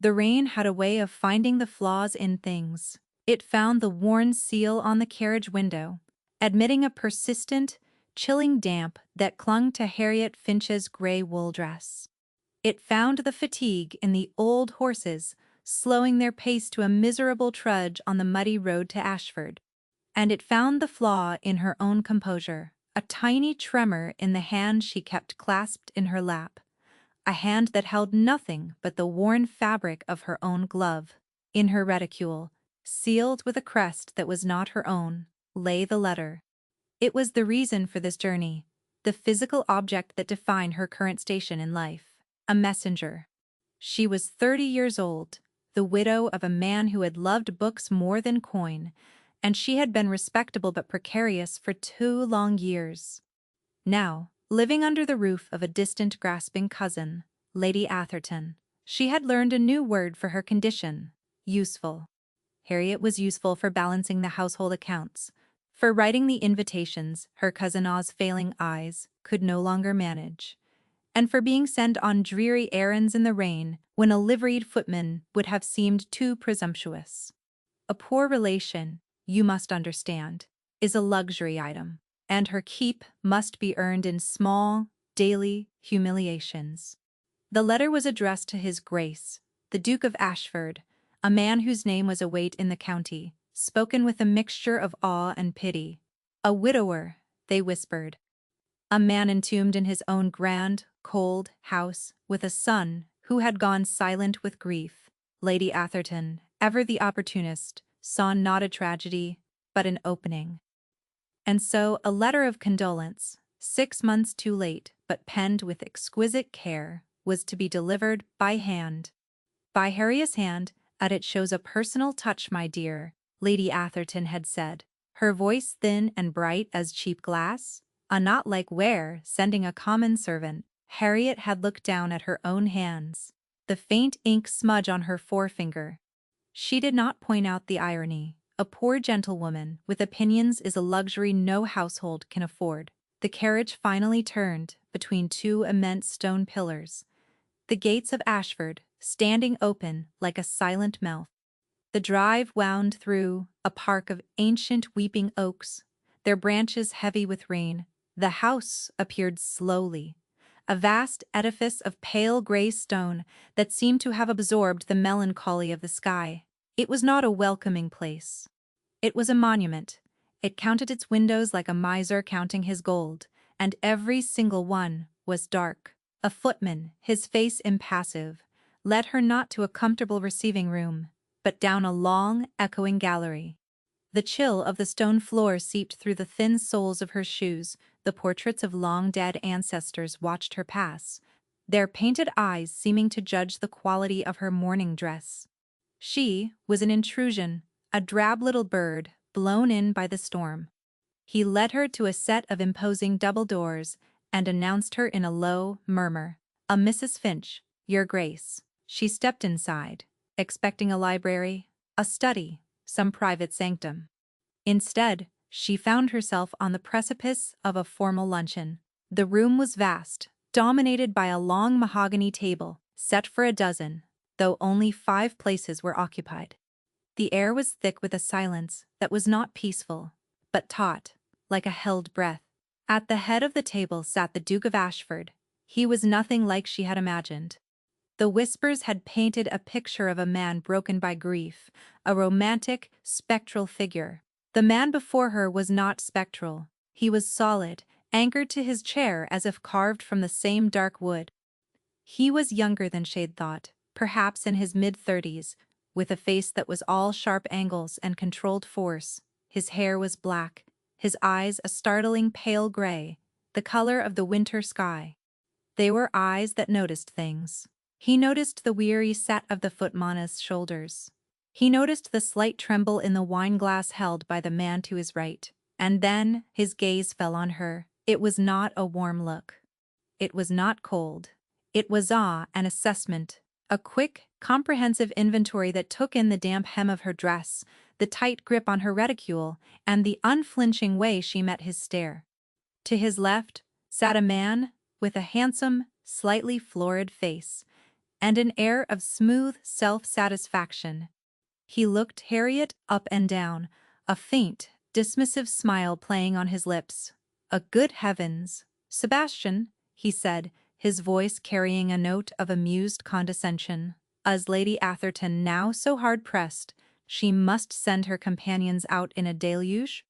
The rain had a way of finding the flaws in things. It found the worn seal on the carriage window, admitting a persistent, chilling damp that clung to Harriet Finch's gray wool dress. It found the fatigue in the old horses, slowing their pace to a miserable trudge on the muddy road to Ashford. And it found the flaw in her own composure, a tiny tremor in the hand she kept clasped in her lap, a hand that held nothing but the worn fabric of her own glove. In her reticule, sealed with a crest that was not her own, lay the letter. It was the reason for this journey, the physical object that defined her current station in life. A messenger. She was 30 years old, the widow of a man who had loved books more than coin, and she had been respectable but precarious for 2 long years. Now, living under the roof of a distant grasping cousin, Lady Atherton, she had learned a new word for her condition: useful. Harriet was useful for balancing the household accounts, for writing the invitations her cousin Oz failing eyes could no longer manage, and for being sent on dreary errands in the rain when a liveried footman would have seemed too presumptuous. A poor relation, you must understand, is a luxury item, and her keep must be earned in small, daily humiliations. The letter was addressed to His Grace, the Duke of Ashford, a man whose name was a weight in the county, spoken with a mixture of awe and pity. A widower, they whispered. A man entombed in his own grand, cold house, with a son who had gone silent with grief. Lady Atherton, ever the opportunist, saw not a tragedy, but an opening. And so a letter of condolence, 6 months too late, but penned with exquisite care, was to be delivered by hand. By Harriet's hand, and it shows a personal touch, my dear, Lady Atherton had said, her voice thin and bright as cheap glass, a not like ware sending a common servant. Harriet had looked down at her own hands, the faint ink smudge on her forefinger. She did not point out the irony. A poor gentlewoman with opinions is a luxury no household can afford. The carriage finally turned between two immense stone pillars, the gates of Ashford standing open like a silent mouth. The drive wound through a park of ancient weeping oaks, their branches heavy with rain. The house appeared slowly, a vast edifice of pale gray stone that seemed to have absorbed the melancholy of the sky. It was not a welcoming place. It was a monument. It counted its windows like a miser counting his gold, and every single one was dark. A footman, his face impassive, led her not to a comfortable receiving room, but down a long, echoing gallery. The chill of the stone floor seeped through the thin soles of her shoes. The portraits of long-dead ancestors watched her pass, their painted eyes seeming to judge the quality of her mourning dress. She was an intrusion, a drab little bird blown in by the storm. He led her to a set of imposing double doors and announced her in a low murmur, "A Mrs. Finch, Your Grace." She stepped inside, expecting a library, a study, some private sanctum. Instead, she found herself on the precipice of a formal luncheon. The room was vast, dominated by a long mahogany table, set for a dozen, though only 5 places were occupied. The air was thick with a silence that was not peaceful, but taut, like a held breath. At the head of the table sat the Duke of Ashford. He was nothing like she had imagined. The whispers had painted a picture of a man broken by grief, a romantic, spectral figure. The man before her was not spectral. He was solid, anchored to his chair as if carved from the same dark wood. He was younger than she'd thought, perhaps in his mid-30s, with a face that was all sharp angles and controlled force. His hair was black, his eyes a startling pale gray, the color of the winter sky. They were eyes that noticed things. He noticed the weary set of the footman's shoulders. He noticed the slight tremble in the wine-glass held by the man to his right. And then his gaze fell on her. It was not a warm look. It was not cold. It was awe and assessment, a quick, comprehensive inventory that took in the damp hem of her dress, the tight grip on her reticule, and the unflinching way she met his stare. To his left sat a man with a handsome, slightly florid face, and an air of smooth self-satisfaction. He looked Harriet up and down, a faint, dismissive smile playing on his lips. "A good heavens, Sebastian," he said, his voice carrying a note of amused condescension. "As Lady Atherton now so hard-pressed, she must send her companions out in a deluge?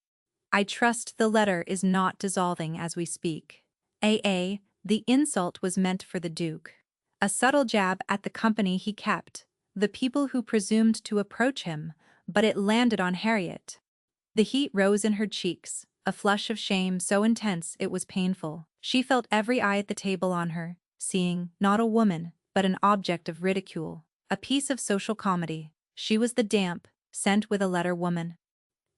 I trust the letter is not dissolving as we speak." The insult was meant for the Duke. A subtle jab at the company he kept, the people who presumed to approach him, but it landed on Harriet. The heat rose in her cheeks, a flush of shame so intense it was painful. She felt every eye at the table on her, seeing not a woman, but an object of ridicule, a piece of social comedy. She was the damp, sent with a letter woman.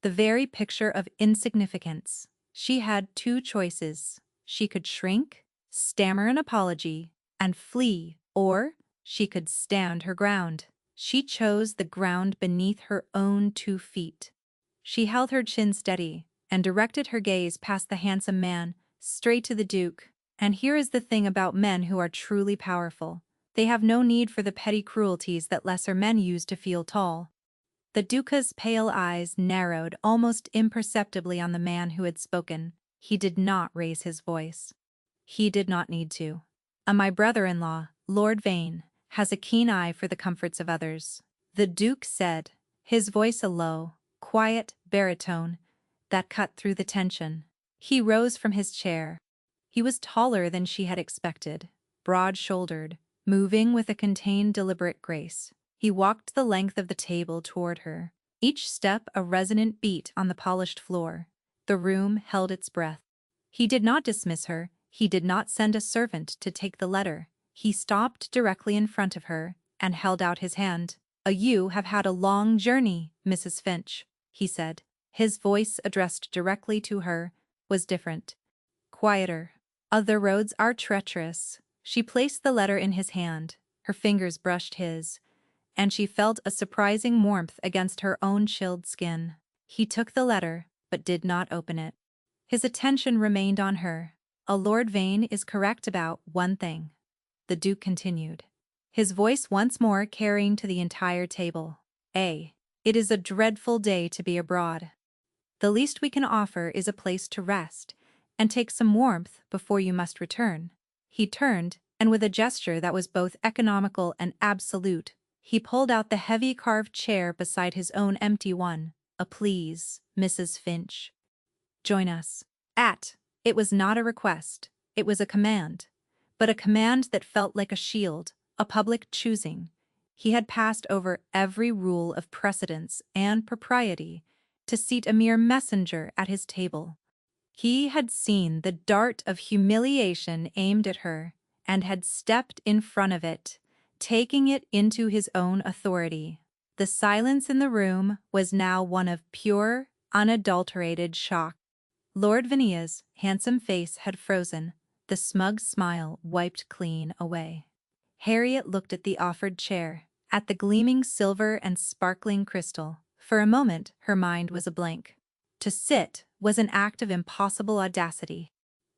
The very picture of insignificance. She had two choices. She could shrink, stammer an apology, and flee, or she could stand her ground. She chose the ground beneath her own 2 feet. She held her chin steady and directed her gaze past the handsome man, straight to the Duke. And here is the thing about men who are truly powerful. They have no need for the petty cruelties that lesser men use to feel tall. The Duca's pale eyes narrowed almost imperceptibly on the man who had spoken. He did not raise his voice. He did not need to. My brother-in-law, Lord Vane, has a keen eye for the comforts of others," the Duke said, his voice a low, quiet baritone that cut through the tension. He rose from his chair. He was taller than she had expected, broad-shouldered, moving with a contained deliberate grace. He walked the length of the table toward her, each step a resonant beat on the polished floor. The room held its breath. He did not dismiss her, he did not send a servant to take the letter. He stopped directly in front of her and held out his hand. "You have had a long journey, Mrs. Finch," he said. His voice, addressed directly to her, was different, quieter. "The roads are treacherous." She placed the letter in his hand. Her fingers brushed his, and she felt a surprising warmth against her own chilled skin. He took the letter, but did not open it. His attention remained on her. "Lord Vane is correct about one thing," the Duke continued, his voice once more carrying to the entire table. "It is a dreadful day to be abroad. The least we can offer is a place to rest and take some warmth before you must return." He turned, and with a gesture that was both economical and absolute, he pulled out the heavy carved chair beside his own empty one. "Please, Mrs. Finch, join us." It was not a request, it was a command, but a command that felt like a shield, a public choosing. He had passed over every rule of precedence and propriety to seat a mere messenger at his table. He had seen the dart of humiliation aimed at her and had stepped in front of it, taking it into his own authority. The silence in the room was now one of pure, unadulterated shock. Lord Vania's handsome face had frozen, the smug smile wiped clean away. Harriet looked at the offered chair, at the gleaming silver and sparkling crystal. For a moment her mind was a blank. To sit was an act of impossible audacity.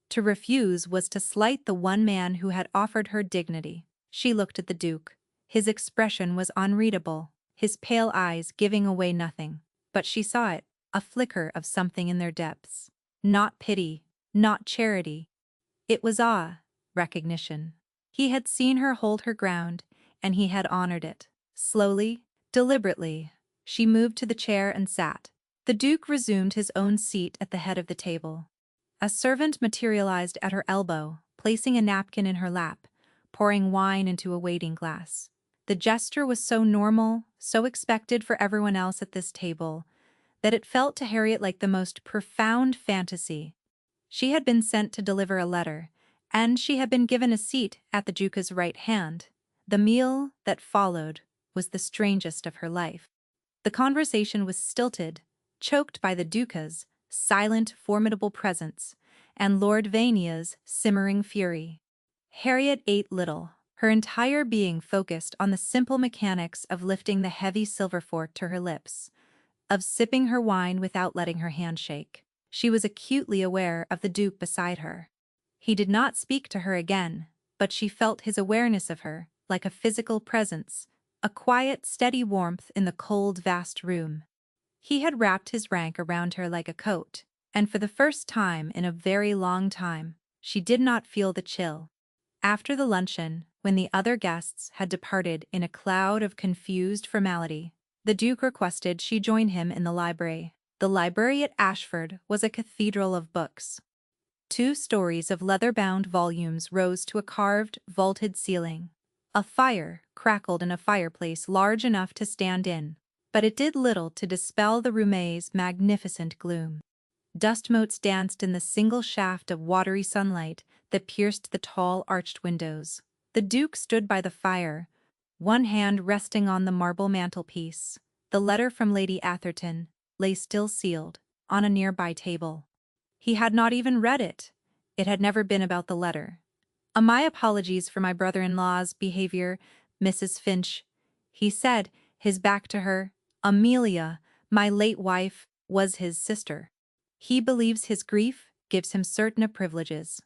To refuse was to slight the one man who had offered her dignity. She looked at the Duke. His expression was unreadable, his pale eyes giving away nothing. But she saw it, a flicker of something in their depths. Not pity, not charity. It was awe, recognition. He had seen her hold her ground, and he had honored it. Slowly, deliberately, she moved to the chair and sat. The Duke resumed his own seat at the head of the table. A servant materialized at her elbow, placing a napkin in her lap, pouring wine into a waiting glass. The gesture was so normal, so expected for everyone else at this table, that it felt to Harriet like the most profound fantasy. She had been sent to deliver a letter, and she had been given a seat at the Duca's right hand. The meal that followed was the strangest of her life. The conversation was stilted, choked by the Duca's silent, formidable presence, and Lord Vania's simmering fury. Harriet ate little, her entire being focused on the simple mechanics of lifting the heavy silver fork to her lips, of sipping her wine without letting her hand shake. She was acutely aware of the Duke beside her. He did not speak to her again, but she felt his awareness of her, like a physical presence, a quiet, steady warmth in the cold, vast room. He had wrapped his rank around her like a coat, and for the first time in a very long time, she did not feel the chill. After the luncheon, when the other guests had departed in a cloud of confused formality, the Duke requested she join him in the library. The library at Ashford was a cathedral of books. 2 stories of leather-bound volumes rose to a carved, vaulted ceiling. A fire crackled in a fireplace large enough to stand in, but it did little to dispel the room's magnificent gloom. Dust motes danced in the single shaft of watery sunlight that pierced the tall arched windows. The Duke stood by the fire, one hand resting on the marble mantelpiece. The letter from Lady Atherton lay still sealed on a nearby table. He had not even read it. It had never been about the letter. My apologies for my brother-in-law's behavior, Mrs. Finch," he said, his back to her. "Amelia, my late wife, was his sister. He believes his grief gives him certain privileges."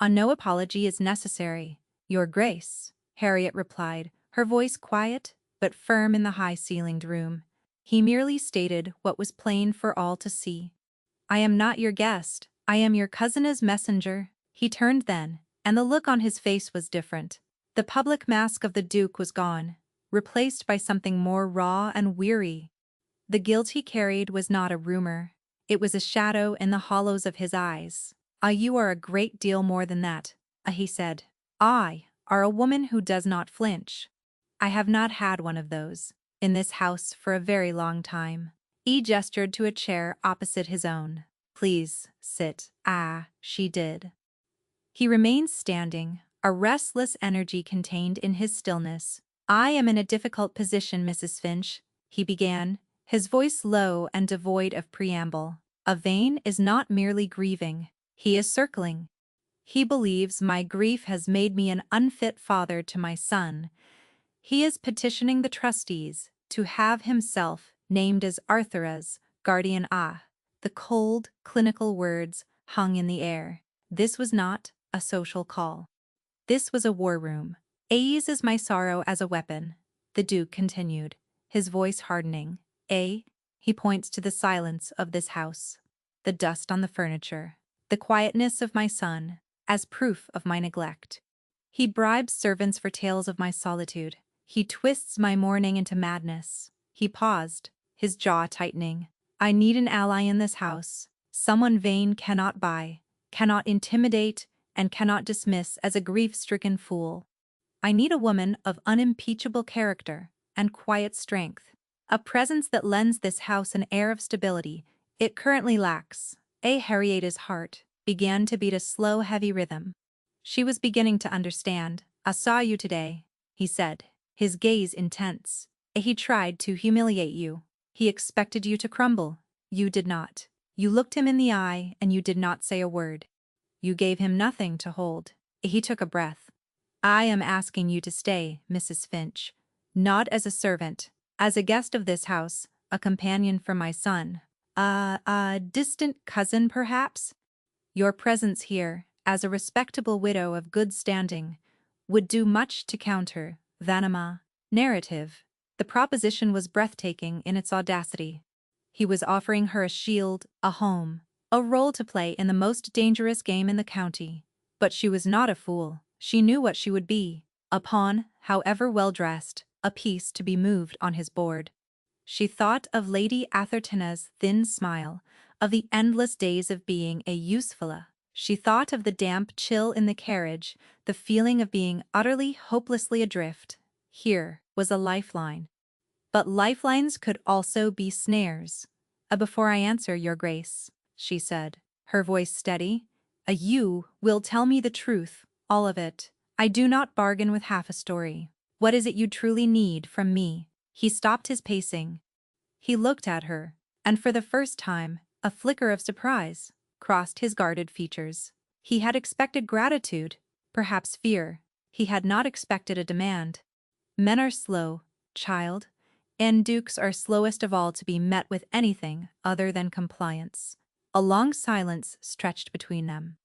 No apology is necessary, Your Grace," Harriet replied, her voice quiet but firm in the high-ceilinged room. He merely stated what was plain for all to see. "I am not your guest, I am your cousin's messenger." He turned then, and the look on his face was different. The public mask of the Duke was gone, replaced by something more raw and weary. The guilt he carried was not a rumor. It was a shadow in the hollows of his eyes. You are a great deal more than that," he said. "I are a woman who does not flinch. I have not had one of those in this house for a very long time." He gestured to a chair opposite his own. "Please, sit." She did. He remained standing, a restless energy contained in his stillness. "I am in a difficult position, Mrs. Finch," he began, his voice low and devoid of preamble. "Vane is not merely grieving, he is circling. He believes my grief has made me an unfit father to my son. He is petitioning the trustees to have himself named as Arthur's guardian." The cold, clinical words hung in the air. This was not a social call. This was a war room. "Ease is my sorrow as a weapon," the Duke continued, his voice hardening. He points to the silence of this house, the dust on the furniture, the quietness of my son, as proof of my neglect. He bribes servants for tales of my solitude. He twists my mourning into madness." He paused, his jaw tightening. "I need an ally in this house, someone Vane cannot buy, cannot intimidate, and cannot dismiss as a grief-stricken fool. I need a woman of unimpeachable character and quiet strength, a presence that lends this house an air of stability it currently lacks." Harriet's heart began to beat a slow, heavy rhythm. She was beginning to understand. "I saw you today," he said, his gaze intense. "He tried to humiliate you. He expected you to crumble. You did not. You looked him in the eye and you did not say a word. You gave him nothing to hold." He took a breath. "I am asking you to stay, Mrs. Finch. Not as a servant, as a guest of this house, a companion for my son. A distant cousin, perhaps? Your presence here, as a respectable widow of good standing, would do much to counter Vanama narrative." The proposition was breathtaking in its audacity. He was offering her a shield, a home, a role to play in the most dangerous game in the county. But she was not a fool. She knew what she would be, a pawn, however well-dressed, a piece to be moved on his board. She thought of Lady Atherton's thin smile, of the endless days of being a usefula. She thought of the damp chill in the carriage, the feeling of being utterly, hopelessly adrift. Here was a lifeline. But lifelines could also be snares. Before I answer, Your Grace," she said, her voice steady, "you will tell me the truth, all of it. I do not bargain with half a story. What is it you truly need from me?" He stopped his pacing. He looked at her, and for the first time, a flicker of surprise crossed his guarded features. He had expected gratitude, perhaps fear. He had not expected a demand. Men are slow, child, and dukes are slowest of all to be met with anything other than compliance. A long silence stretched between them.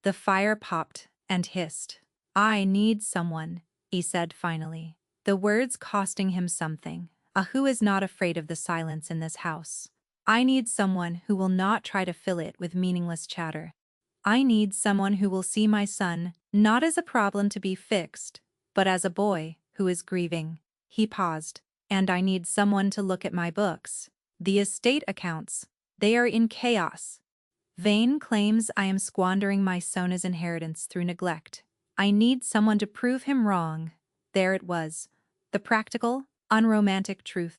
The fire popped and hissed. "I need someone," he said finally, the words costing him something. Who is not afraid of the silence in this house? I need someone who will not try to fill it with meaningless chatter. I need someone who will see my son not as a problem to be fixed, but as a boy who is grieving. He paused. And I need someone to look at my books. The estate accounts. They are in chaos. Vane claims I am squandering my son's inheritance through neglect. I need someone to prove him wrong. There it was. The practical, unromantic truth.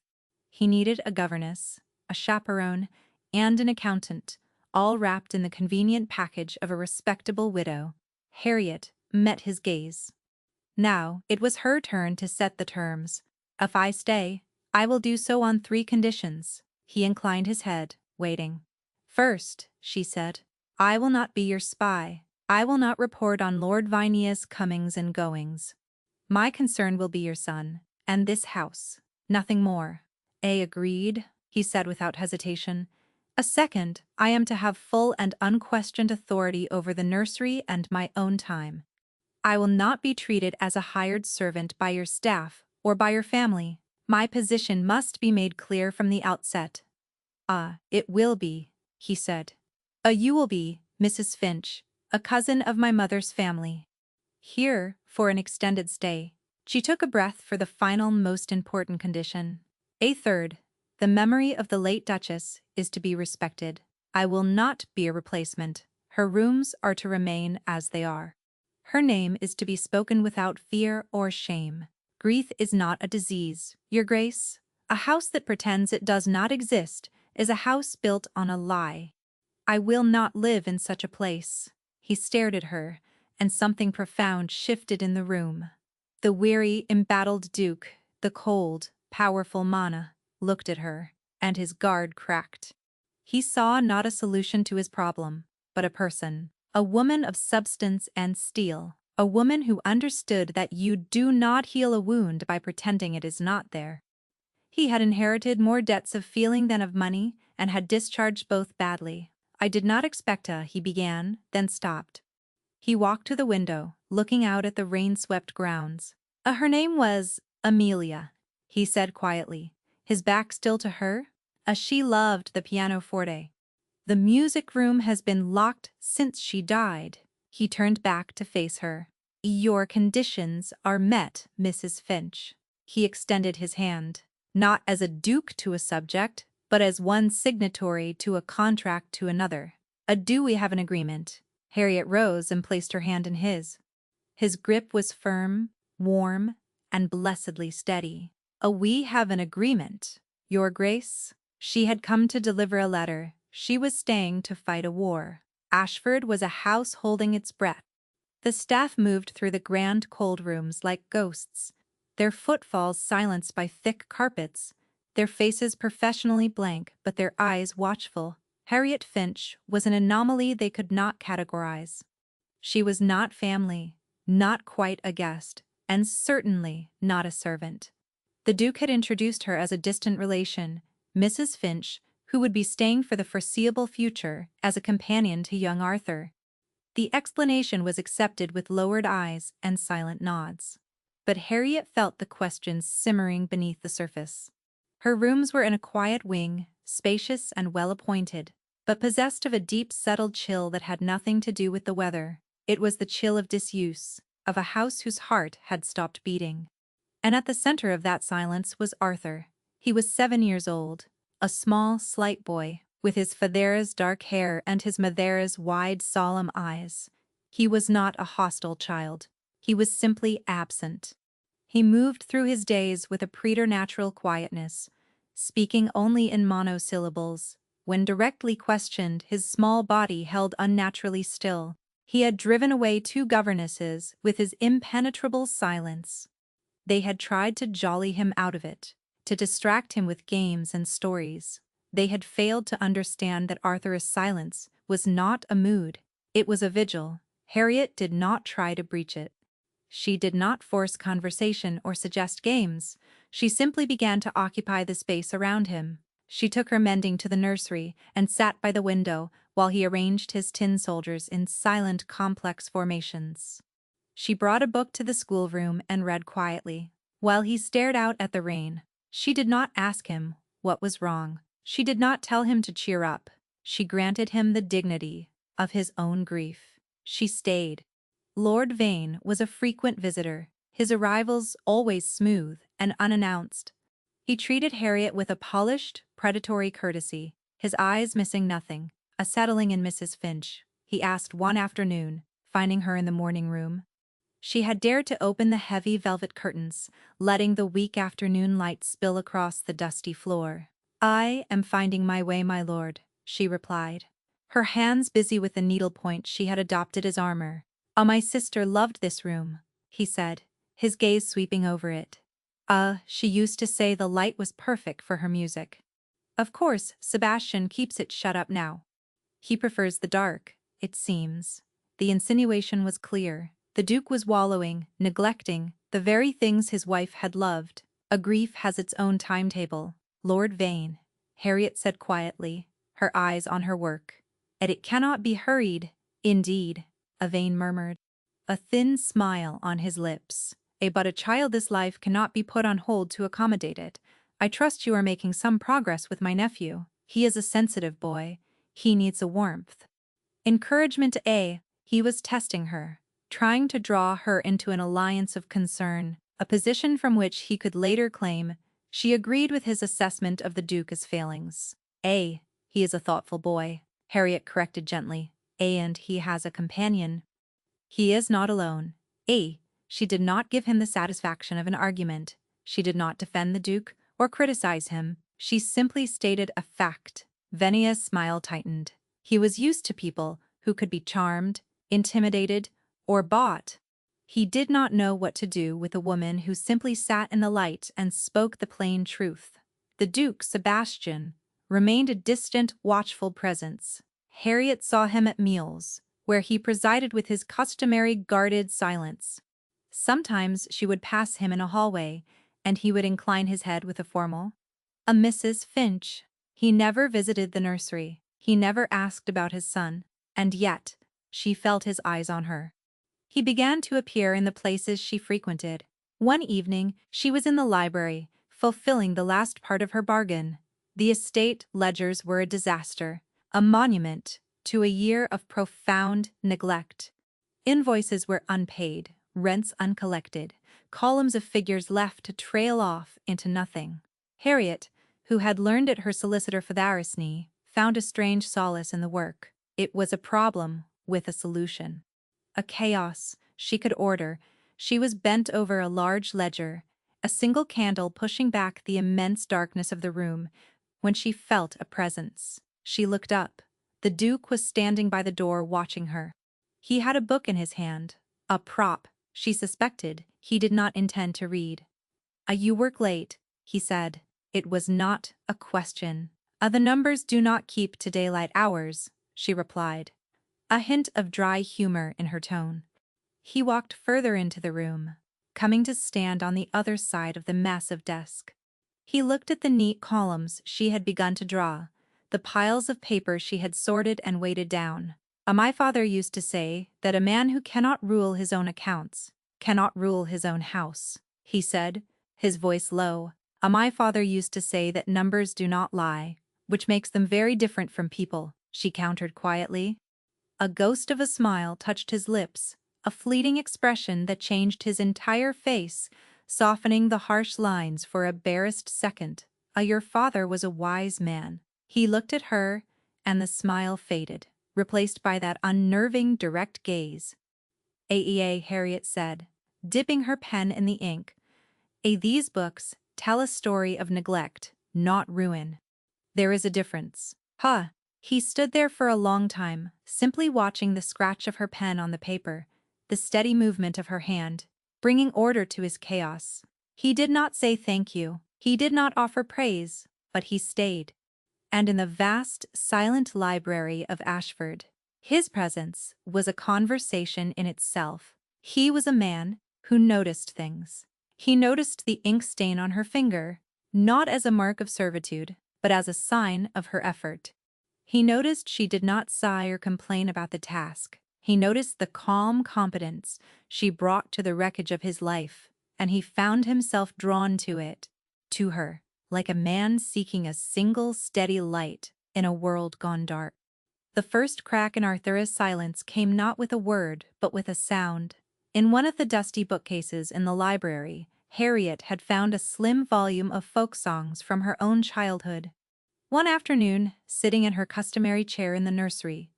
He needed a governess, a chaperone, and an accountant, all wrapped in the convenient package of a respectable widow. Harriet met his gaze. Now, it was her turn to set the terms. If I stay, I will do so on 3 conditions. He inclined his head, waiting. First, she said, I will not be your spy. I will not report on Lord Vinia's comings and goings. My concern will be your son, and this house. Nothing more. Agreed, he said without hesitation. A second, I am to have full and unquestioned authority over the nursery and my own time. I will not be treated as a hired servant by your staff or by your family. My position must be made clear from the outset. It will be, he said. You will be, Mrs. Finch, a cousin of my mother's family. Here, for an extended stay. She took a breath for the final, most important condition. A third, the memory of the late Duchess is to be respected. I will not be a replacement. Her rooms are to remain as they are. Her name is to be spoken without fear or shame. Grief is not a disease, Your Grace. A house that pretends it does not exist is a house built on a lie. I will not live in such a place. He stared at her, and something profound shifted in the room. The weary, embattled Duke, the cold, powerful Mana, looked at her, and his guard cracked. He saw not a solution to his problem, but a person. A woman of substance and steel, a woman who understood that you do not heal a wound by pretending it is not there. He had inherited more debts of feeling than of money, and had discharged both badly. I did not expect he began, then stopped. He walked to the window, looking out at the rain-swept grounds. Her name was Amelia, he said quietly, his back still to her. She loved the pianoforte. The music room has been locked since she died. He turned back to face her. Your conditions are met, Mrs. Finch. He extended his hand, not as a duke to a subject, but as one signatory to a contract to another. Do we have an agreement? Harriet rose and placed her hand in his. His grip was firm, warm, and blessedly steady. We have an agreement, Your Grace. She had come to deliver a letter. She was staying to fight a war. Ashford was a house holding its breath. The staff moved through the grand cold rooms like ghosts, their footfalls silenced by thick carpets, their faces professionally blank but their eyes watchful. Harriet Finch was an anomaly they could not categorize. She was not family, not quite a guest, and certainly not a servant. The Duke had introduced her as a distant relation, Mrs. Finch, who would be staying for the foreseeable future as a companion to young Arthur. The explanation was accepted with lowered eyes and silent nods. But Harriet felt the questions simmering beneath the surface. Her rooms were in a quiet wing, spacious and well-appointed, but possessed of a deep settled chill that had nothing to do with the weather. It was the chill of disuse, of a house whose heart had stopped beating. And at the center of that silence was Arthur. He was 7 years old, a small, slight boy, with his father's dark hair and his mother's wide, solemn eyes. He was not a hostile child. He was simply absent. He moved through his days with a preternatural quietness, speaking only in monosyllables. When directly questioned, his small body held unnaturally still. He had driven away 2 governesses with his impenetrable silence. They had tried to jolly him out of it, to distract him with games and stories. They had failed to understand that Arthur's silence was not a mood, it was a vigil. Harriet did not try to breach it. She did not force conversation or suggest games. She simply began to occupy the space around him. She took her mending to the nursery and sat by the window while he arranged his tin soldiers in silent, complex formations. She brought a book to the schoolroom and read quietly, while he stared out at the rain. She did not ask him what was wrong. She did not tell him to cheer up. She granted him the dignity of his own grief. She stayed. Lord Vane was a frequent visitor, his arrivals always smooth and unannounced. He treated Harriet with a polished, predatory courtesy, his eyes missing nothing. Settling in Mrs. Finch, he asked one afternoon, finding her in the morning room. She had dared to open the heavy velvet curtains, letting the weak afternoon light spill across the dusty floor. "I am finding my way, my lord," she replied, her hands busy with the needlepoint she had adopted as armor. My sister loved this room," he said, his gaze sweeping over it. She used to say the light was perfect for her music. Of course, Sebastian keeps it shut up now. He prefers the dark, it seems." The insinuation was clear. The Duke was wallowing, neglecting, the very things his wife had loved. A grief has its own timetable. "Lord Vane," Harriet said quietly, her eyes on her work. "And it cannot be hurried." "Indeed," Vane murmured, a thin smile on his lips. But a childless life cannot be put on hold to accommodate it. I trust you are making some progress with my nephew. He is a sensitive boy. He needs a warmth." Encouragement. He was testing her, trying to draw her into an alliance of concern, a position from which he could later claim. She agreed with his assessment of the Duke as failings. He is a thoughtful boy," Harriet corrected gently. And he has a companion. He is not alone. She did not give him the satisfaction of an argument. She did not defend the Duke or criticize him. She simply stated a fact. Venia's smile tightened. He was used to people who could be charmed, intimidated, or bought. He did not know what to do with a woman who simply sat in the light and spoke the plain truth. The Duke, Sebastian, remained a distant, watchful presence. Harriet saw him at meals, where he presided with his customary guarded silence. Sometimes she would pass him in a hallway, and he would incline his head with a formal, "A Mrs. Finch." He never visited the nursery. He never asked about his son. And yet, she felt his eyes on her. He began to appear in the places she frequented. One evening, she was in the library, fulfilling the last part of her bargain. The estate ledgers were a disaster, a monument to a year of profound neglect. Invoices were unpaid, rents uncollected, columns of figures left to trail off into nothing. Harriet, who had learned at her solicitor Fotharisny, found a strange solace in the work. It was a problem with a solution. A chaos she could order. She was bent over a large ledger, a single candle pushing back the immense darkness of the room, when she felt a presence. She looked up. The Duke was standing by the door watching her. He had a book in his hand, a prop. She suspected he did not intend to read. You work late," he said. It was not a question. The numbers do not keep to daylight hours," she replied, a hint of dry humor in her tone. He walked further into the room, coming to stand on the other side of the massive desk. He looked at the neat columns she had begun to draw, the piles of paper she had sorted and weighted down. My father used to say that a man who cannot rule his own accounts cannot rule his own house," he said, his voice low. My father used to say that numbers do not lie, which makes them very different from people," she countered quietly. A ghost of a smile touched his lips, a fleeting expression that changed his entire face, softening the harsh lines for a barest second. Your father was a wise man." He looked at her, and the smile faded, replaced by that unnerving, direct gaze. Harriet said, dipping her pen in the ink. These books tell a story of neglect, not ruin. There is a difference." He stood there for a long time, simply watching the scratch of her pen on the paper, the steady movement of her hand, bringing order to his chaos. He did not say thank you. He did not offer praise, but he stayed. And in the vast, silent library of Ashford, his presence was a conversation in itself. He was a man who noticed things. He noticed the ink stain on her finger, not as a mark of servitude, but as a sign of her effort. He noticed she did not sigh or complain about the task. He noticed the calm competence she brought to the wreckage of his life, and he found himself drawn to her, like a man seeking a single steady light in a world gone dark. The first crack in Arthur's silence came not with a word, but with a sound. In one of the dusty bookcases in the library, Harriet had found a slim volume of folk songs from her own childhood. One afternoon, sitting in her customary chair in the nursery,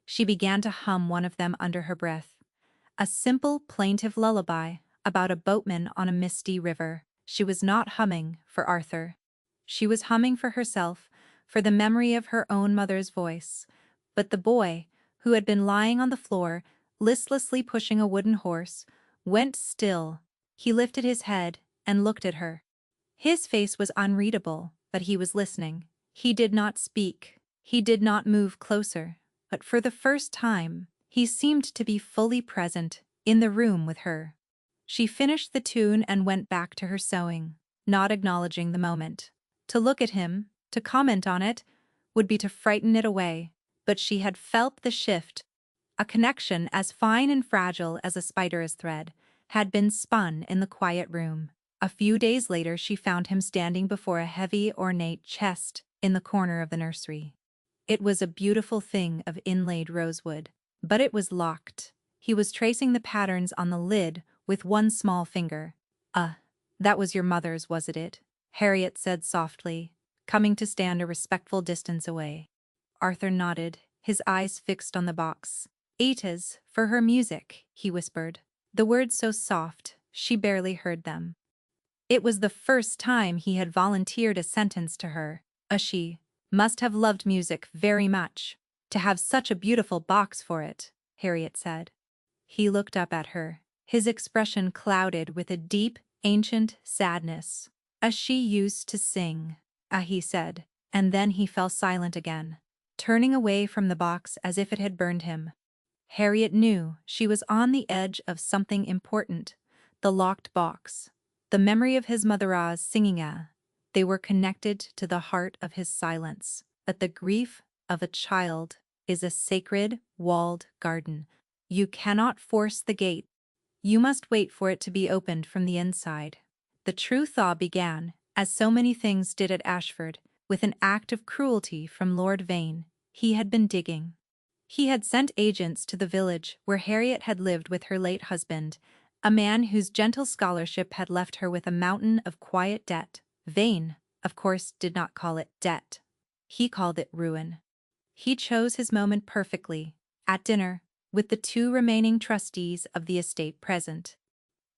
she began to hum one of them under her breath. A simple, plaintive lullaby about a boatman on a misty river. She was not humming for Arthur. She was humming for herself, for the memory of her own mother's voice. But the boy, who had been lying on the floor, listlessly pushing a wooden horse, went still. He lifted his head and looked at her. His face was unreadable, but he was listening. He did not speak. He did not move closer. But for the first time, he seemed to be fully present in the room with her. She finished the tune and went back to her sewing, not acknowledging the moment. To look at him, to comment on it, would be to frighten it away, but she had felt the shift. A connection as fine and fragile as a spider's thread had been spun in the quiet room. A few days later she found him standing before a heavy, ornate chest in the corner of the nursery. It was a beautiful thing of inlaid rosewood, but it was locked. He was tracing the patterns on the lid with one small finger. That was your mother's, wasn't it?" Harriet said softly, coming to stand a respectful distance away. Arthur nodded, his eyes fixed on the box. "It is, for her music," he whispered, the words so soft she barely heard them. It was the first time he had volunteered a sentence to her. She must have loved music very much, to have such a beautiful box for it," Harriet said. He looked up at her, his expression clouded with a deep, ancient sadness. She used to sing," he said, and then he fell silent again, turning away from the box as if it had burned him. Harriet knew she was on the edge of something important. The locked box, the memory of his mother's singing, they were connected to the heart of his silence. But the grief of a child is a sacred, walled garden. You cannot force the gate. You must wait for it to be opened from the inside. The true thaw began, as so many things did at Ashford, with an act of cruelty from Lord Vane. He had been digging. He had sent agents to the village where Harriet had lived with her late husband, a man whose gentle scholarship had left her with a mountain of quiet debt. Vane, of course, did not call it debt. He called it ruin. He chose his moment perfectly, at dinner, with the two remaining trustees of the estate present.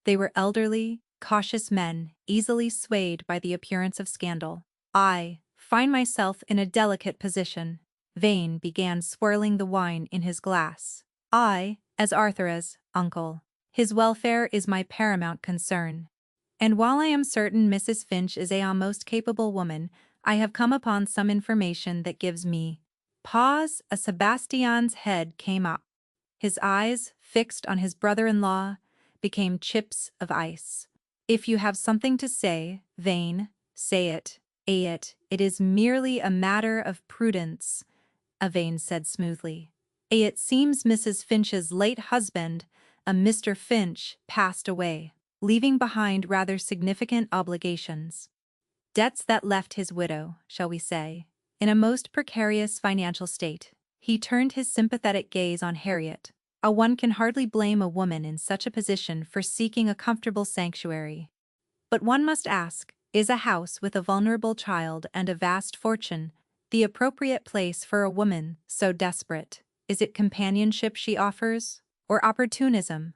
They were elderly, cautious men, easily swayed by the appearance of scandal. "I find myself in a delicate position." Vane began swirling the wine in his glass. "I, as Arthur's uncle, his welfare is my paramount concern. And while I am certain Mrs. Finch is a most capable woman, I have come upon some information that gives me pause." Sebastian's head came up. His eyes, fixed on his brother-in-law, became chips of ice. "If you have something to say, Vane, say it. It is merely a matter of prudence," Vane said smoothly. "It seems Mrs. Finch's late husband, a Mr. Finch, passed away, leaving behind rather significant obligations. Debts that left his widow, shall we say, in a most precarious financial state." He turned his sympathetic gaze on Harriet. One can hardly blame a woman in such a position for seeking a comfortable sanctuary. But one must ask, is a house with a vulnerable child and a vast fortune the appropriate place for a woman so desperate? Is it companionship she offers, or opportunism?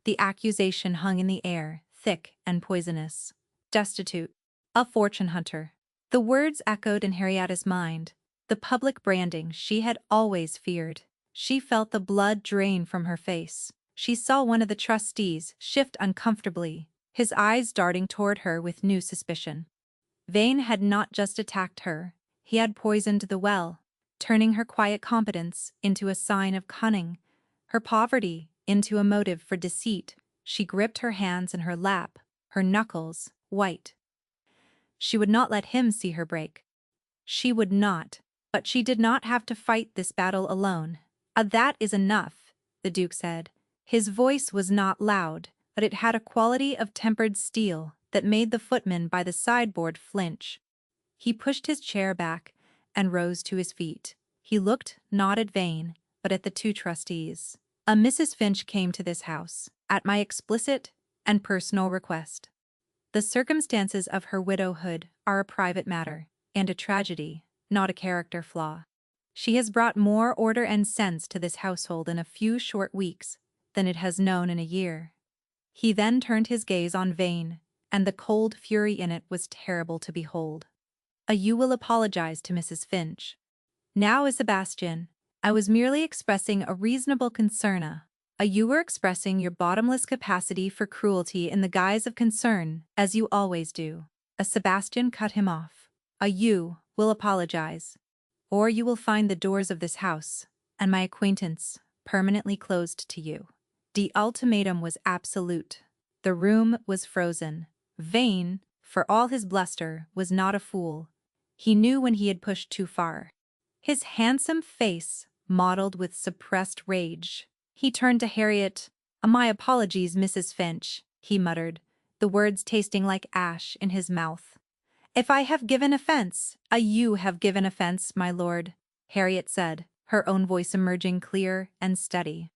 The accusation hung in the air, thick and poisonous. "Destitute. A fortune hunter." The words echoed in Harriet's mind, the public branding she had always feared. She felt the blood drain from her face. She saw one of the trustees shift uncomfortably, his eyes darting toward her with new suspicion. Vane had not just attacked her, he had poisoned the well, turning her quiet competence into a sign of cunning, her poverty into a motive for deceit. She gripped her hands in her lap, her knuckles white. She would not let him see her break. She would not, but she did not have to fight this battle alone. That is enough," the Duke said. His voice was not loud, but it had a quality of tempered steel that made the footman by the sideboard flinch. He pushed his chair back and rose to his feet. He looked not at Vane, but at the two trustees. A Mrs. Finch came to this house, at my explicit and personal request. The circumstances of her widowhood are a private matter, and a tragedy, not a character flaw. She has brought more order and sense to this household in a few short weeks than it has known in a year. He then turned his gaze on Vane, and the cold fury in it was terrible to behold. You will apologize to Mrs. Finch. Now, Sebastian, I was merely expressing a reasonable concern. You were expressing your bottomless capacity for cruelty in the guise of concern, as you always do. Sebastian cut him off. You will apologize, or you will find the doors of this house, and my acquaintance, permanently closed to you. The ultimatum was absolute. The room was frozen. Vane, for all his bluster, was not a fool. He knew when he had pushed too far. His handsome face mottled with suppressed rage. He turned to Harriet. My apologies, Mrs. Finch, he muttered, the words tasting like ash in his mouth. If I have given offense, you have given offense, my lord, Harriet said, her own voice emerging clear and steady,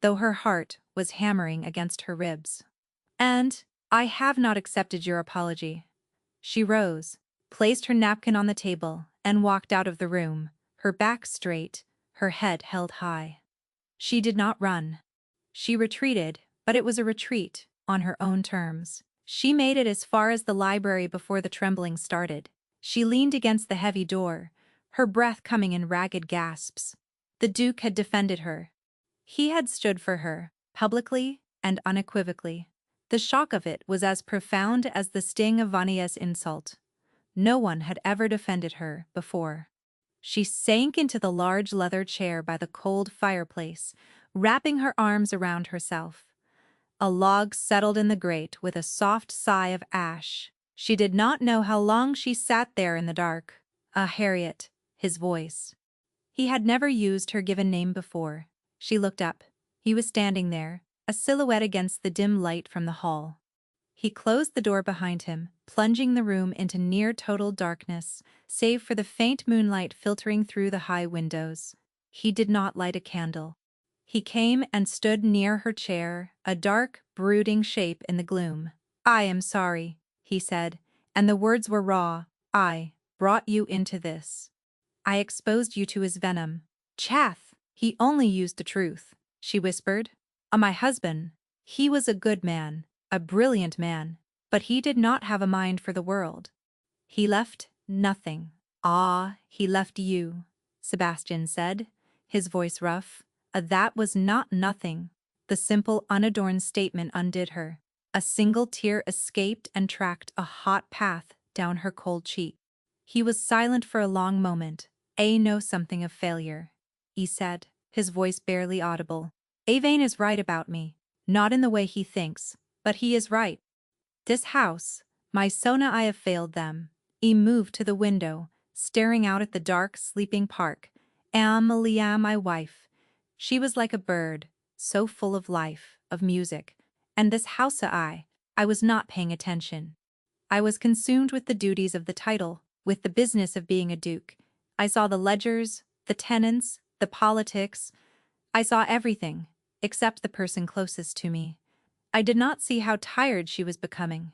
though her heart was hammering against her ribs. And I have not accepted your apology. She rose, placed her napkin on the table, and walked out of the room, her back straight, her head held high. She did not run. She retreated, but it was a retreat on her own terms. She made it as far as the library before the trembling started. She leaned against the heavy door, her breath coming in ragged gasps. The Duke had defended her. He had stood for her, publicly and unequivocally. The shock of it was as profound as the sting of Vania's insult. No one had ever defended her before. She sank into the large leather chair by the cold fireplace, wrapping her arms around herself. A log settled in the grate with a soft sigh of ash. She did not know how long she sat there in the dark. Harriet, his voice. He had never used her given name before. She looked up. He was standing there, a silhouette against the dim light from the hall. He closed the door behind him, plunging the room into near-total darkness, save for the faint moonlight filtering through the high windows. He did not light a candle. He came and stood near her chair, a dark, brooding shape in the gloom. I am sorry, he said, and the words were raw. I brought you into this. I exposed you to his venom. Chaff! He only used the truth, she whispered. My husband, he was a good man, a brilliant man, but he did not have a mind for the world. He left nothing. He left you, Sebastian said, his voice rough. That was not nothing. The simple, unadorned statement undid her. A single tear escaped and tracked a hot path down her cold cheek. He was silent for a long moment. I know something of failure, he said, his voice barely audible. Vane is right about me, not in the way he thinks, but he is right. This house, my Sona, I have failed them. He moved to the window, staring out at the dark, sleeping park. Amelia, my wife. She was like a bird, so full of life, of music. And this house, I was not paying attention. I was consumed with the duties of the title, with the business of being a duke. I saw the ledgers, the tenants, the politics. I saw everything, except the person closest to me. I did not see how tired she was becoming,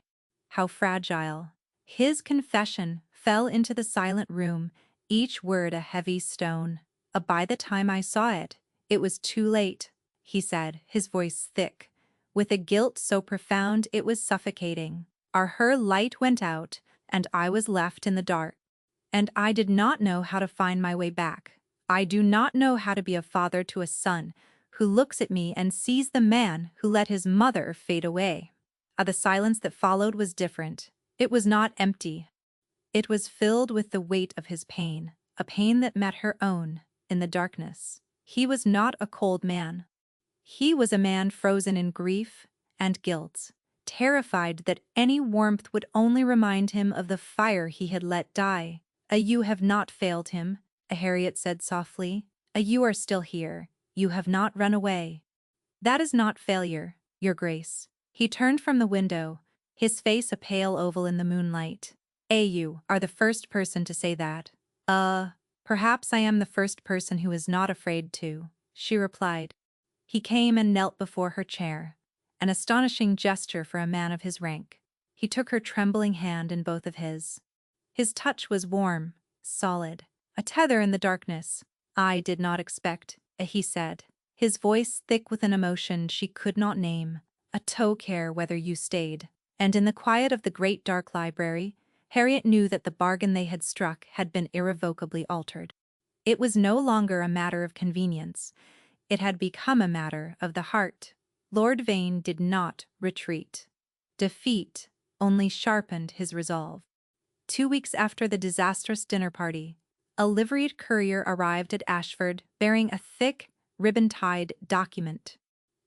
how fragile. His confession fell into the silent room, each word a heavy stone. By the time I saw it, it was too late, he said, his voice thick, with a guilt so profound it was suffocating. Her light went out, and I was left in the dark. And I did not know how to find my way back. I do not know how to be a father to a son who looks at me and sees the man who let his mother fade away. The silence that followed was different. It was not empty. It was filled with the weight of his pain, a pain that met her own, in the darkness. He was not a cold man. He was a man frozen in grief and guilt, terrified that any warmth would only remind him of the fire he had let die. You have not failed him, Harriet said softly. You are still here. You have not run away. That is not failure, Your Grace. He turned from the window, his face a pale oval in the moonlight. You are the first person to say that. Perhaps I am the first person who is not afraid to, she replied. He came and knelt before her chair, an astonishing gesture for a man of his rank. He took her trembling hand in both of his. His touch was warm, solid, a tether in the darkness. I did not expect, he said, his voice thick with an emotion she could not name. A toe care whether you stayed. And in the quiet of the great dark library, Harriet knew that the bargain they had struck had been irrevocably altered. It was no longer a matter of convenience. It had become a matter of the heart. Lord Vane did not retreat. Defeat only sharpened his resolve. 2 weeks after the disastrous dinner party, a liveried courier arrived at Ashford bearing a thick, ribbon-tied document.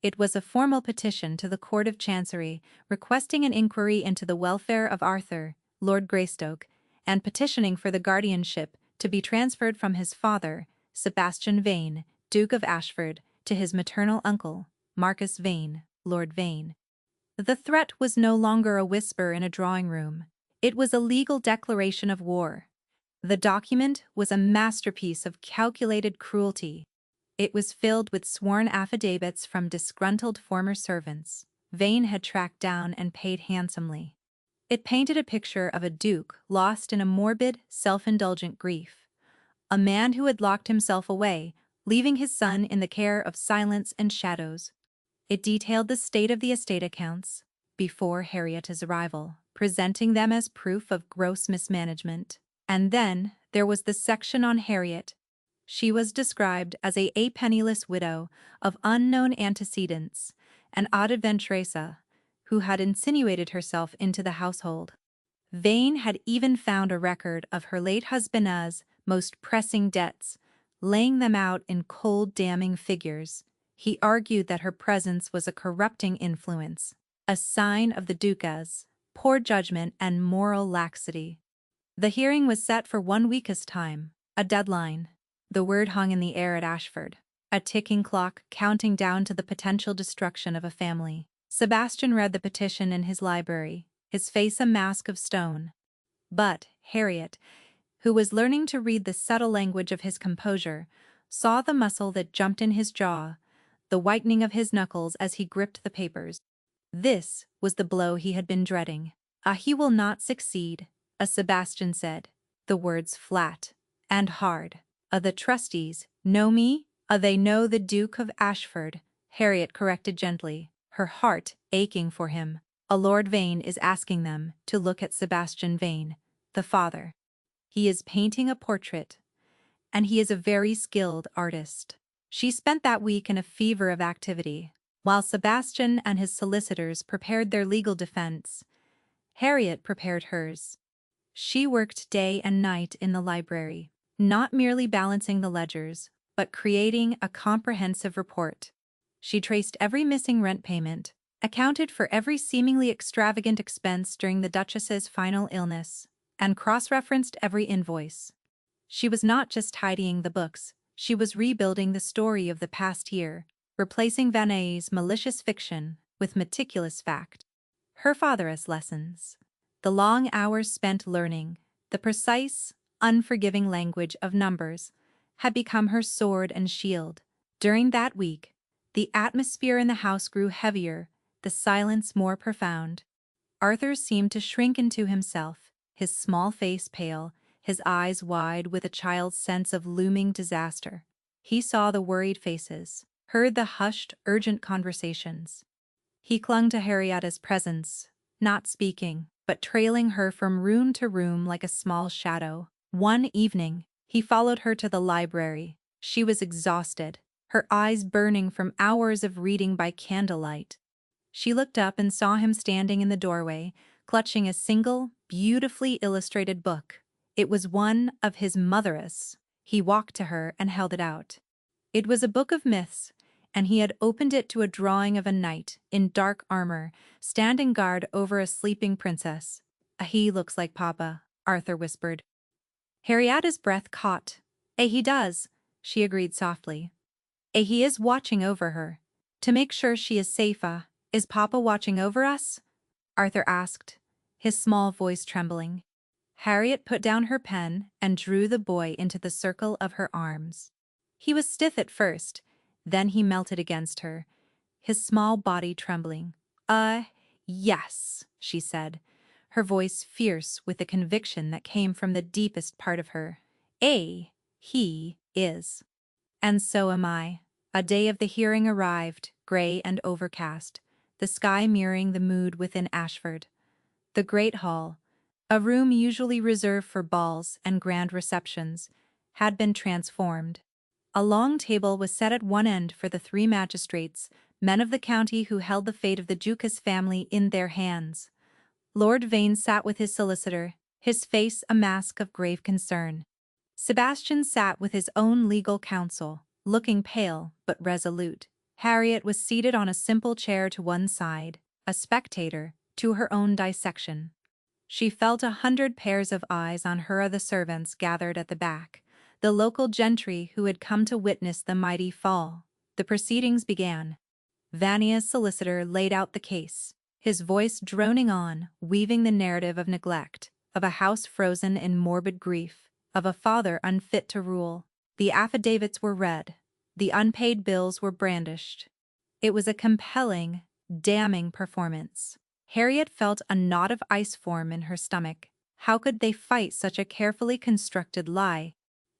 It was a formal petition to the Court of Chancery requesting an inquiry into the welfare of Arthur, Lord Greystoke, and petitioning for the guardianship to be transferred from his father, Sebastian Vane, Duke of Ashford, to his maternal uncle, Marcus Vane, Lord Vane. The threat was no longer a whisper in a drawing room. It was a legal declaration of war. The document was a masterpiece of calculated cruelty. It was filled with sworn affidavits from disgruntled former servants Vane had tracked down and paid handsomely. It painted a picture of a duke lost in a morbid, self-indulgent grief. A man who had locked himself away, leaving his son in the care of silence and shadows. It detailed the state of the estate accounts before Harriet's arrival, presenting them as proof of gross mismanagement. And then there was the section on Harriet. She was described as a penniless widow of unknown antecedents, an adventuressa who had insinuated herself into the household. Vane had even found a record of her late husband's most pressing debts, laying them out in cold, damning figures. He argued that her presence was a corrupting influence, a sign of the Duca's poor judgment and moral laxity. The hearing was set for 1 week's time, a deadline. The word hung in the air at Ashford, a ticking clock counting down to the potential destruction of a family. Sebastian read the petition in his library, his face a mask of stone. But Harriet, who was learning to read the subtle language of his composure, saw the muscle that jumped in his jaw, the whitening of his knuckles as he gripped the papers. This was the blow he had been dreading. He will not succeed, Sebastian said, the words flat and hard. The trustees know me? They know the Duke of Ashford, Harriet corrected gently, her heart aching for him. Lord Vane is asking them to look at Sebastian Vane, the father. He is painting a portrait, and he is a very skilled artist. She spent that week in a fever of activity. While Sebastian and his solicitors prepared their legal defense, Harriet prepared hers. She worked day and night in the library, not merely balancing the ledgers, but creating a comprehensive report. She traced every missing rent payment, accounted for every seemingly extravagant expense during the Duchess's final illness, and cross-referenced every invoice. She was not just tidying the books, she was rebuilding the story of the past year, replacing Van Eyck's malicious fiction with meticulous fact. Her father's lessons, the long hours spent learning, the precise, unforgiving language of numbers, had become her sword and shield. During that week, the atmosphere in the house grew heavier, the silence more profound. Arthur seemed to shrink into himself, his small face pale, his eyes wide with a child's sense of looming disaster. He saw the worried faces, heard the hushed, urgent conversations. He clung to Harriet's presence, not speaking, but trailing her from room to room like a small shadow. One evening, he followed her to the library. She was exhausted, her eyes burning from hours of reading by candlelight. She looked up and saw him standing in the doorway, clutching a single, beautifully illustrated book. It was one of his mother's. He walked to her and held it out. It was a book of myths, and he had opened it to a drawing of a knight in dark armor, standing guard over a sleeping princess. He looks like Papa, Arthur whispered. Harriet's breath caught. He does, she agreed softly. He is watching over her. To make sure she is safe, is Papa watching over us? Arthur asked, his small voice trembling. Harriet put down her pen and drew the boy into the circle of her arms. He was stiff at first, then he melted against her, his small body trembling. Yes, she said, her voice fierce with the conviction that came from the deepest part of her. He is. And so am I. A day of the hearing arrived, gray and overcast, the sky mirroring the mood within Ashford. The great hall, a room usually reserved for balls and grand receptions, had been transformed. A long table was set at one end for the three magistrates, men of the county who held the fate of the Duca's family in their hands. Lord Vane sat with his solicitor, his face a mask of grave concern. Sebastian sat with his own legal counsel, looking pale but resolute. Harriet was seated on a simple chair to one side, a spectator to her own dissection. She felt 100 pairs of eyes on her. The servants gathered at the back, the local gentry who had come to witness the mighty fall. The proceedings began. Vania's solicitor laid out the case, his voice droning on, weaving the narrative of neglect, of a house frozen in morbid grief, of a father unfit to rule. The affidavits were read, the unpaid bills were brandished. It was a compelling, damning performance. Harriet felt a knot of ice form in her stomach. How could they fight such a carefully constructed lie?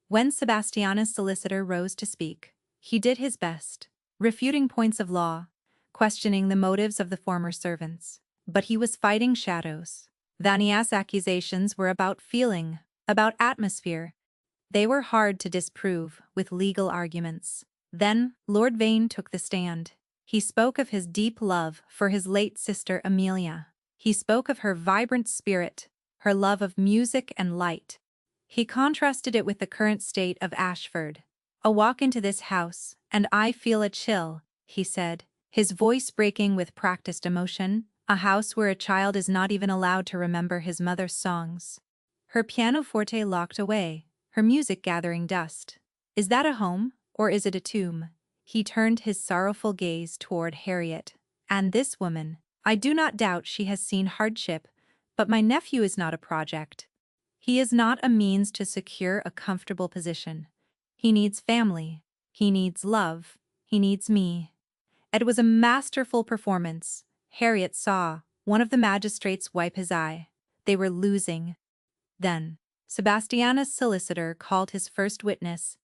When Sebastiana's solicitor rose to speak, he did his best, refuting points of law, questioning the motives of the former servants. But he was fighting shadows. Vania's accusations were about feeling, about atmosphere. They were hard to disprove with legal arguments. Then Lord Vane took the stand. He spoke of his deep love for his late sister Amelia. He spoke of her vibrant spirit, her love of music and light. He contrasted it with the current state of Ashford. "A walk into this house, and I feel a chill," he said, his voice breaking with practiced emotion. "A house where a child is not even allowed to remember his mother's songs. Her pianoforte locked away, her music gathering dust. Is that a home, or is it a tomb?" He turned his sorrowful gaze toward Harriet. "And this woman, I do not doubt she has seen hardship, but my nephew is not a project. He is not a means to secure a comfortable position. He needs family, he needs love, he needs me." It was a masterful performance. Harriet saw one of the magistrates wipe his eye. They were losing. Then, Sebastiana's solicitor called his first witness.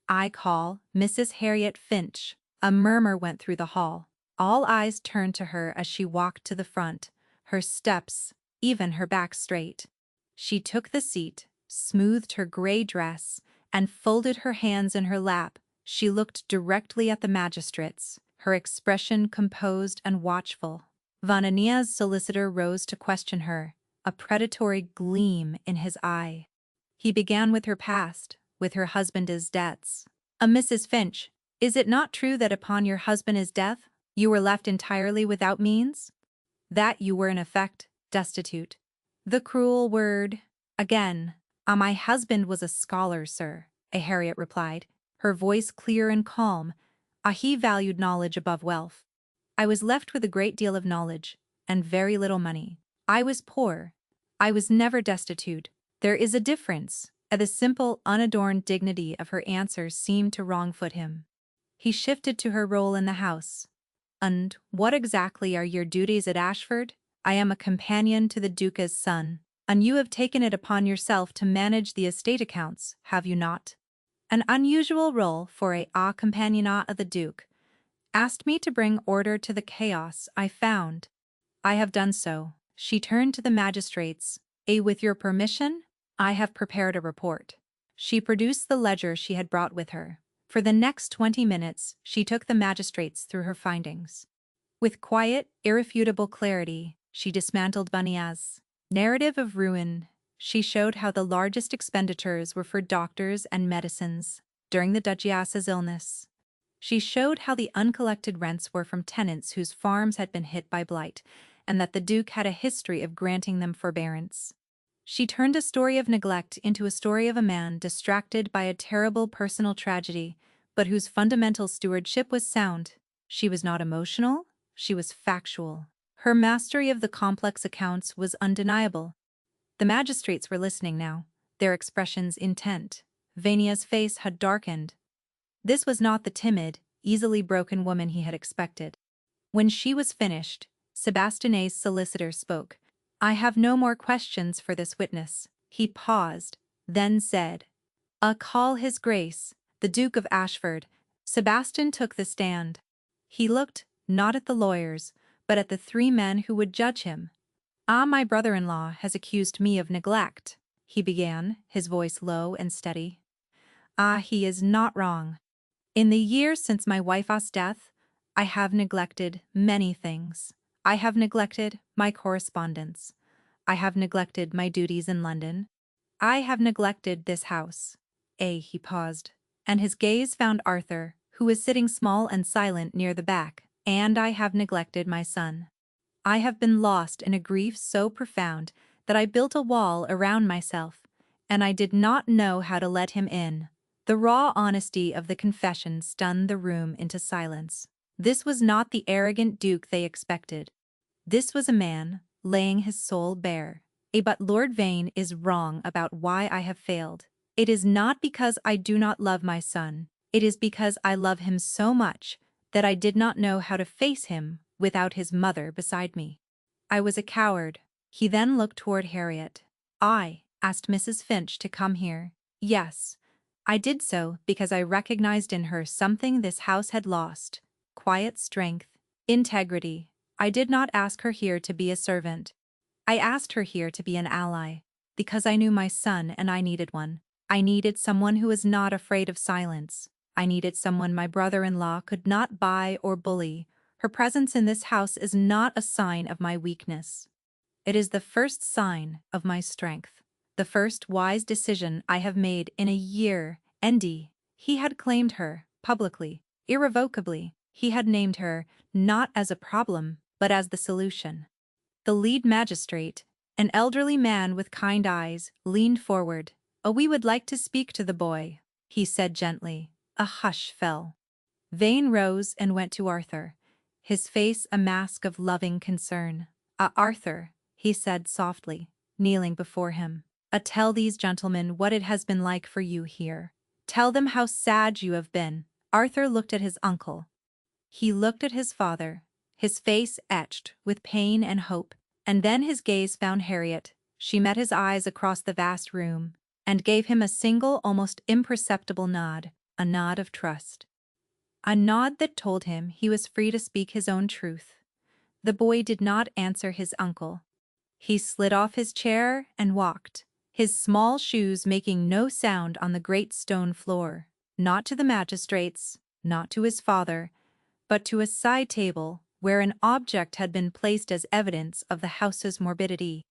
"I call Mrs. Harriet Finch." A murmur went through the hall. All eyes turned to her as she walked to the front, her steps, even her back straight. She took the seat, smoothed her gray dress, and folded her hands in her lap. She looked directly at the magistrates, her expression composed and watchful. Vanania's solicitor rose to question her, a predatory gleam in his eye. He began with her past, with her husband's debts. "Mrs. Finch, is it not true that upon your husband's death, you were left entirely without means? That you were in effect destitute?" The cruel word. Again. My husband was a scholar, sir," Harriet replied, her voice clear and calm. He valued knowledge above wealth. I was left with a great deal of knowledge, and very little money. I was poor. I was never destitute. There is a difference." The simple, unadorned dignity of her answer seemed to wrong-foot him. He shifted to her role in the house. "And what exactly are your duties at Ashford?" "I am a companion to the Duca's son, and you have taken it upon yourself to manage the estate accounts, have you not?" An unusual role for a compagnon of the Duke. "Asked me to bring order to the chaos I found. I have done so." She turned to the magistrates. With your permission, I have prepared a report." She produced the ledger she had brought with her. For the next 20 minutes, she took the magistrates through her findings. With quiet, irrefutable clarity, she dismantled Vania's narrative of ruin. She showed how the largest expenditures were for doctors and medicines during the Duchess's illness. She showed how the uncollected rents were from tenants whose farms had been hit by blight, and that the Duke had a history of granting them forbearance. She turned a story of neglect into a story of a man distracted by a terrible personal tragedy, but whose fundamental stewardship was sound. She was not emotional, she was factual. Her mastery of the complex accounts was undeniable. The magistrates were listening now, their expressions intent. Vania's face had darkened. This was not the timid, easily broken woman he had expected. When she was finished, Sebastian's solicitor spoke. "I have no more questions for this witness." He paused, then said, Call his grace, the Duke of Ashford." Sebastian took the stand. He looked, not at the lawyers, but at the three men who would judge him. My brother-in-law has accused me of neglect," he began, his voice low and steady. He is not wrong. In the years since my wife's death, I have neglected many things. I have neglected my correspondence. I have neglected my duties in London. I have neglected this house. He paused, and his gaze found Arthur, who was sitting small and silent near the back. "And I have neglected my son. I have been lost in a grief so profound that I built a wall around myself, and I did not know how to let him in." The raw honesty of the confession stunned the room into silence. This was not the arrogant duke they expected. This was a man, laying his soul bare. But Lord Vane is wrong about why I have failed. It is not because I do not love my son. It is because I love him so much that I did not know how to face him without his mother beside me. I was a coward." He then looked toward Harriet. "I asked Mrs. Finch to come here. Yes, I did so because I recognized in her something this house had lost: quiet strength, integrity. I did not ask her here to be a servant. I asked her here to be an ally, because I knew my son and I needed one. I needed someone who was not afraid of silence. I needed someone my brother-in-law could not buy or bully. Her presence in this house is not a sign of my weakness. It is the first sign of my strength. The first wise decision I have made in a year." He had claimed her, publicly, irrevocably. He had named her, not as a problem, but as the solution. The lead magistrate, an elderly man with kind eyes, leaned forward. "We would like to speak to the boy," he said gently. A hush fell. Vane rose and went to Arthur, his face a mask of loving concern. Arthur," he said softly, kneeling before him, "tell these gentlemen what it has been like for you here. Tell them how sad you have been." Arthur looked at his uncle. He looked at his father, his face etched with pain and hope, and then his gaze found Harriet. She met his eyes across the vast room, and gave him a single, almost imperceptible nod, a nod of trust. A nod that told him he was free to speak his own truth. The boy did not answer his uncle. He slid off his chair and walked, his small shoes making no sound on the great stone floor, not to the magistrates, not to his father, but to a side table where an object had been placed as evidence of the house's morbidity: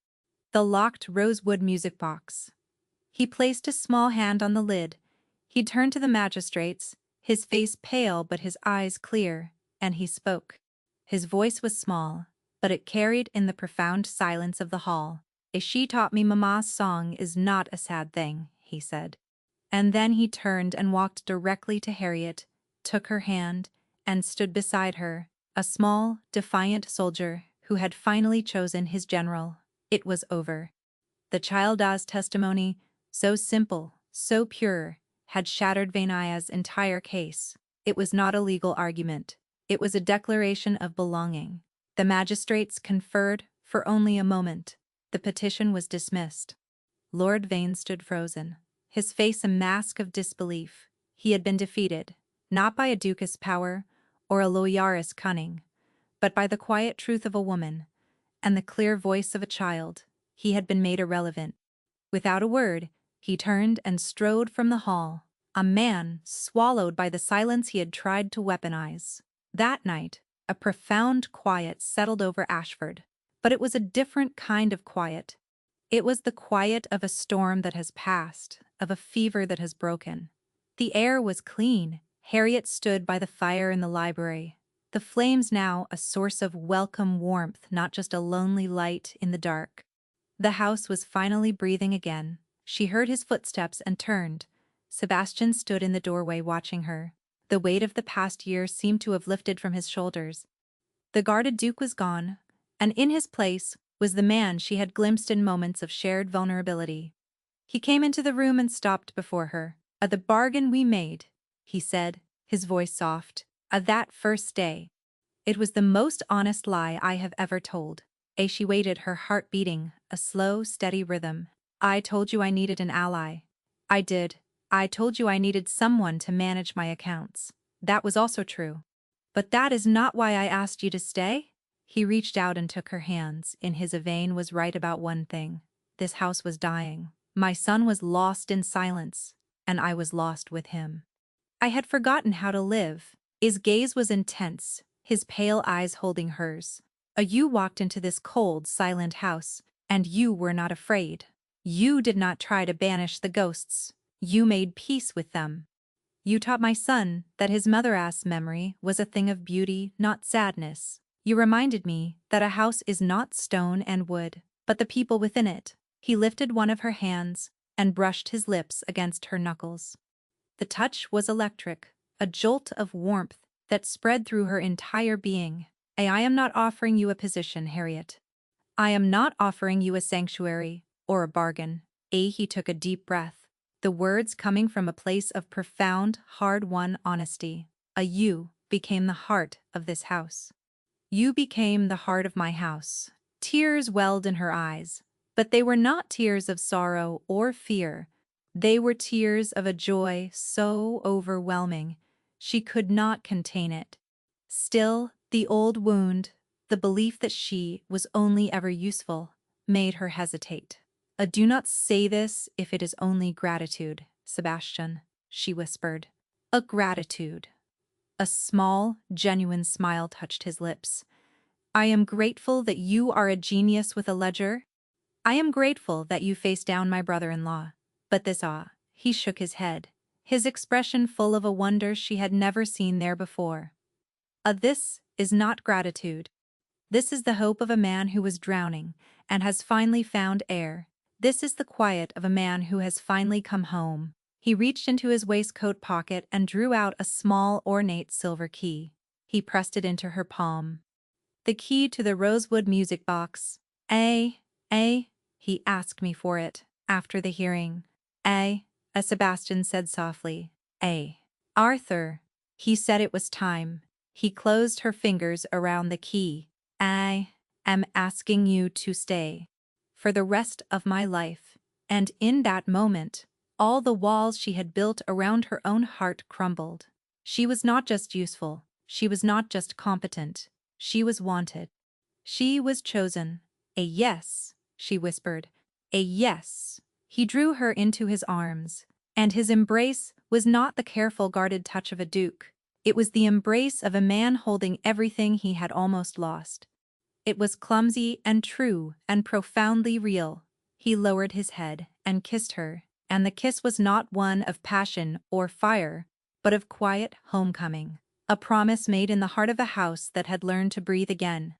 the locked rosewood music box. He placed a small hand on the lid. He turned to the magistrates, his face pale but his eyes clear, and he spoke. His voice was small, but it carried in the profound silence of the hall. "She taught me Mamma's song is not a sad thing," he said. And then he turned and walked directly to Harriet, took her hand, and stood beside her, a small, defiant soldier who had finally chosen his general. It was over. The child's testimony, so simple, so pure, had shattered Vania's entire case. It was not a legal argument. It was a declaration of belonging. The magistrates conferred for only a moment. The petition was dismissed. Lord Vane stood frozen, his face a mask of disbelief. He had been defeated, not by a duke's power or a lawyer's cunning, but by the quiet truth of a woman and the clear voice of a child. He had been made irrelevant. Without a word, he turned and strode from the hall, a man swallowed by the silence he had tried to weaponize. That night, a profound quiet settled over Ashford, but it was a different kind of quiet. It was the quiet of a storm that has passed, of a fever that has broken. The air was clean. Harriet stood by the fire in the library, the flames now a source of welcome warmth, not just a lonely light in the dark. The house was finally breathing again. She heard his footsteps and turned. Sebastian stood in the doorway watching her. The weight of the past year seemed to have lifted from his shoulders. The guarded Duke was gone, and in his place was the man she had glimpsed in moments of shared vulnerability. He came into the room and stopped before her. "The bargain we made," he said, his voice soft. "That first day. It was the most honest lie I have ever told." She waited, her heart beating, a slow, steady rhythm. "I told you I needed an ally. I did. I told you I needed someone to manage my accounts. That was also true. But that is not why I asked you to stay." He reached out and took her hands. In his Yvain was right about one thing. This house was dying. My son was lost in silence, and I was lost with him. I had forgotten how to live. His gaze was intense, his pale eyes holding hers. You walked into this cold, silent house, and you were not afraid. You did not try to banish the ghosts. You made peace with them. You taught my son that his mother's memory was a thing of beauty, not sadness. You reminded me that a house is not stone and wood, but the people within it. He lifted one of her hands and brushed his lips against her knuckles. The touch was electric, a jolt of warmth that spread through her entire being. "I am not offering you a position, Harriet. I am not offering you a sanctuary or a bargain." He took a deep breath, the words coming from a place of profound, hard-won honesty. "You became the heart of this house. You became the heart of my house." Tears welled in her eyes, but they were not tears of sorrow or fear. They were tears of a joy so overwhelming she could not contain it. Still, the old wound, the belief that she was only ever useful, made her hesitate. Do not say this if it is only gratitude, Sebastian," she whispered. "A gratitude." A small, genuine smile touched his lips. "I am grateful that you are a genius with a ledger. I am grateful that you faced down my brother-in-law. But this he shook his head, his expression full of a wonder she had never seen there before. This is not gratitude. This is the hope of a man who was drowning and has finally found air. This is the quiet of a man who has finally come home." He reached into his waistcoat pocket and drew out a small, ornate silver key. He pressed it into her palm. "The key to the rosewood music box." He asked me for it, after the hearing." As Sebastian said softly. "Arthur." He said it was time. He closed her fingers around the key. "I am asking you to stay. For the rest of my life." And in that moment, all the walls she had built around her own heart crumbled. She was not just useful. She was not just competent. She was wanted. She was chosen. "A yes," she whispered. "A yes." He drew her into his arms, and his embrace was not the careful, guarded touch of a duke. It was the embrace of a man holding everything he had almost lost. It was clumsy and true and profoundly real. He lowered his head and kissed her, and the kiss was not one of passion or fire, but of quiet homecoming, a promise made in the heart of a house that had learned to breathe again.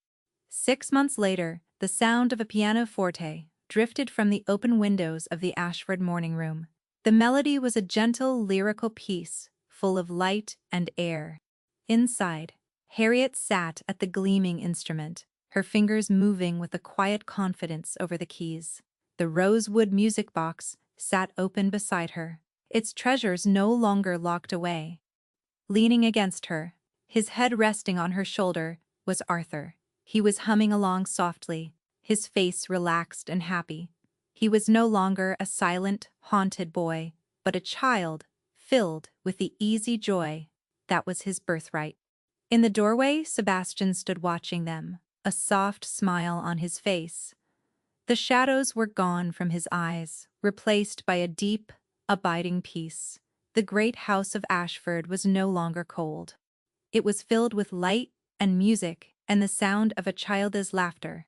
6 months later, the sound of a pianoforte drifted from the open windows of the Ashford morning room. The melody was a gentle, lyrical piece, full of light and air. Inside, Harriet sat at the gleaming instrument, her fingers moving with a quiet confidence over the keys. The rosewood music box sat open beside her, its treasures no longer locked away. Leaning against her, his head resting on her shoulder, was Arthur. He was humming along softly, his face relaxed and happy. He was no longer a silent, haunted boy, but a child, filled with the easy joy that was his birthright. In the doorway, Sebastian stood watching them, a soft smile on his face. The shadows were gone from his eyes, replaced by a deep, abiding peace. The great house of Ashford was no longer cold. It was filled with light and music and the sound of a child's laughter.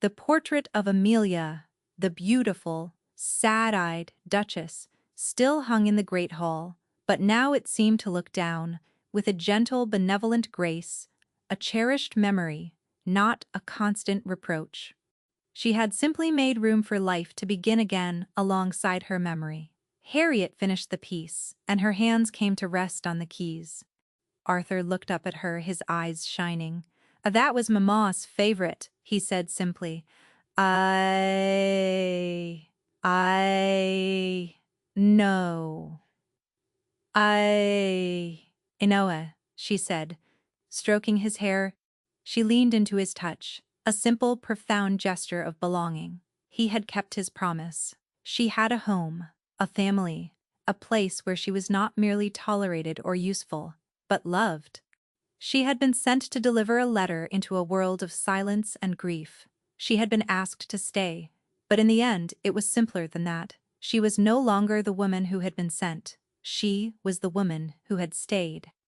The portrait of Amelia, the beautiful, sad-eyed Duchess, still hung in the great hall, but now it seemed to look down, with a gentle, benevolent grace, a cherished memory, not a constant reproach. She had simply made room for life to begin again alongside her memory. Harriet finished the piece, and her hands came to rest on the keys. Arthur looked up at her, his eyes shining. That was Mama's favorite, he said simply. I know. Inoa, she said, stroking his hair. She leaned into his touch, a simple, profound gesture of belonging. He had kept his promise. She had a home, a family, a place where she was not merely tolerated or useful, but loved. She had been sent to deliver a letter into a world of silence and grief. She had been asked to stay, but in the end it was simpler than that. She was no longer the woman who had been sent. She was the woman who had stayed.